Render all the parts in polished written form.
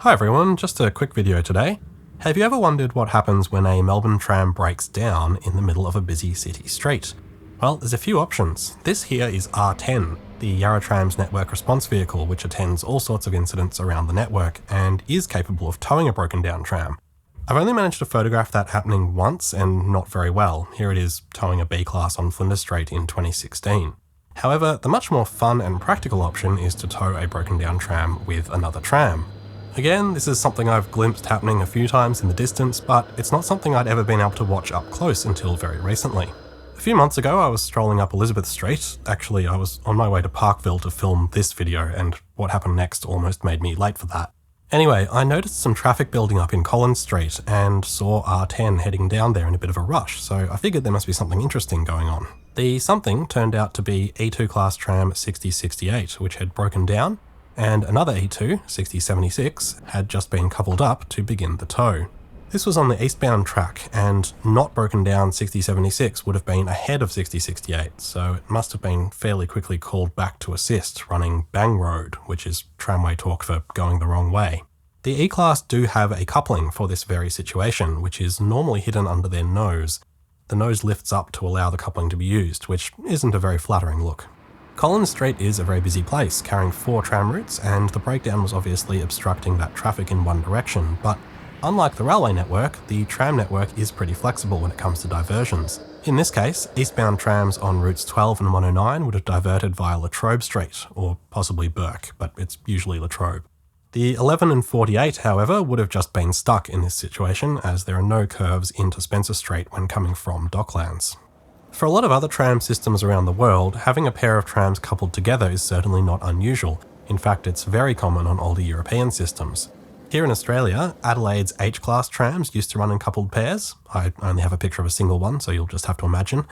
Hi everyone, just a quick video today. Have you ever wondered what happens when a Melbourne tram breaks down in the middle of a busy city street? Well, there's a few options. This here is R10, the Yarra Tram's network response vehicle, which attends all sorts of incidents around the network and is capable of towing a broken down tram. I've only managed to photograph that happening once and not very well. Here it is towing a B-class on Flinders Street in 2016. However, the much more fun and practical option is to tow a broken down tram with another tram. Again, this is something I've glimpsed happening a few times in the distance, but it's not something I'd ever been able to watch up close until very recently. A few months ago I was strolling up Elizabeth Street. Actually, I was on my way to Parkville to film this video, and what happened next almost made me late for that. Anyway, I noticed some traffic building up in Collins Street and saw R10 heading down there in a bit of a rush, so I figured there must be something interesting going on. The something turned out to be E2 class tram 6068, which had broken down, and another E2, 6076, had just been coupled up to begin the tow. This was on the eastbound track, and not broken down 6076 would have been ahead of 6068, so it must have been fairly quickly called back to assist, running Bang Road, which is tramway talk for going the wrong way. The E-Class do have a coupling for this very situation, which is normally hidden under their nose. The nose lifts up to allow the coupling to be used, which isn't a very flattering look. Collins Street is a very busy place, carrying 4 tram routes, and the breakdown was obviously obstructing that traffic in one direction, but unlike the railway network, the tram network is pretty flexible when it comes to diversions. In this case, eastbound trams on routes 12 and 109 would have diverted via Latrobe Street, or possibly Burke, but it's usually Latrobe. The 11 and 48, however, would have just been stuck in this situation, as there are no curves into Spencer Street when coming from Docklands. For a lot of other tram systems around the world, having a pair of trams coupled together is certainly not unusual. In fact, it's very common on older European systems. Here in Australia, Adelaide's H-class trams used to run in coupled pairs. I only have a picture of a single one, so you'll just have to imagine.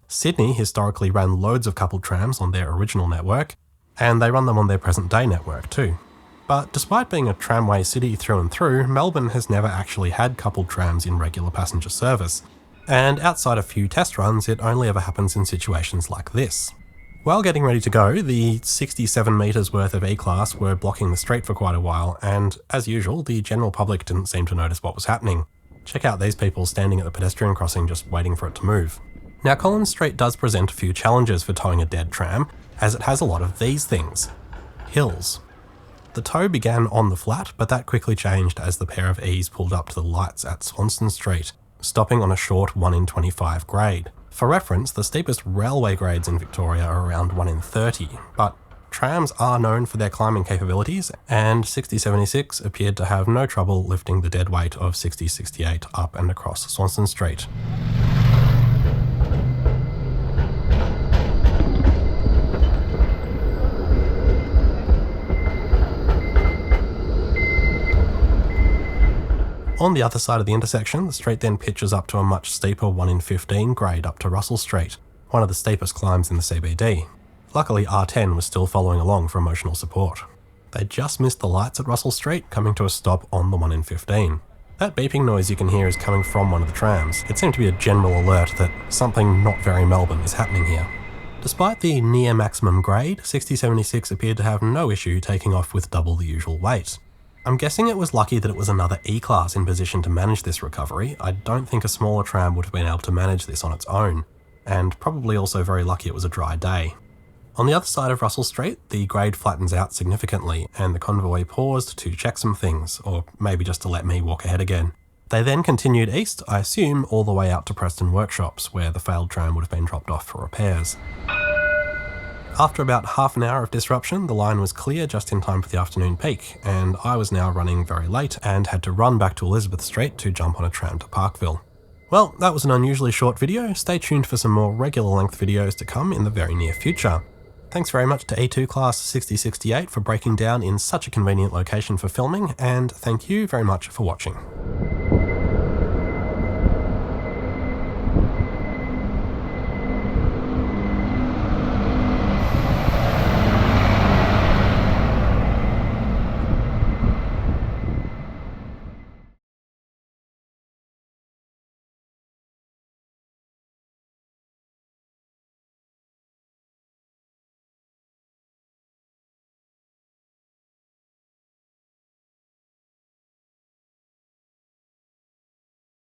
Sydney historically ran loads of coupled trams on their original network, and they run them on their present-day network too. But despite being a tramway city through and through, Melbourne has never actually had coupled trams in regular passenger service. And outside a few test runs, it only ever happens in situations like this. While getting ready to go, the 67 metres worth of E-Class were blocking the street for quite a while, and as usual, the general public didn't seem to notice what was happening. Check out these people standing at the pedestrian crossing just waiting for it to move. Now, Collins Street does present a few challenges for towing a dead tram, as it has a lot of these things. Hills. The tow began on the flat, but that quickly changed as the pair of E's pulled up to the lights at Swanston Street, stopping on a short 1 in 25 grade. For reference, the steepest railway grades in Victoria are around 1 in 30, but trams are known for their climbing capabilities, and 6076 appeared to have no trouble lifting the dead weight of 6068 up and across Swanston Street. On the other side of the intersection, the street then pitches up to a much steeper 1 in 15 grade up to Russell Street, one of the steepest climbs in the CBD. Luckily, R10 was still following along for emotional support. They just missed the lights at Russell Street, coming to a stop on the 1 in 15. That beeping noise you can hear is coming from one of the trams. It seemed to be a general alert that something not very Melbourne is happening here. Despite the near maximum grade, 6076 appeared to have no issue taking off with double the usual weight. I'm guessing it was lucky that it was another E-Class in position to manage this recovery. I don't think a smaller tram would have been able to manage this on its own, and probably also very lucky it was a dry day. On the other side of Russell Street, the grade flattens out significantly, and the convoy paused to check some things, or maybe just to let me walk ahead again. They then continued east, I assume all the way out to Preston Workshops, where the failed tram would have been dropped off for repairs. After about half an hour of disruption, the line was clear just in time for the afternoon peak, and I was now running very late and had to run back to Elizabeth Street to jump on a tram to Parkville. Well, that was an unusually short video. Stay tuned for some more regular length videos to come in the very near future. Thanks very much to E2 Class 6068 for breaking down in such a convenient location for filming, and thank you very much for watching.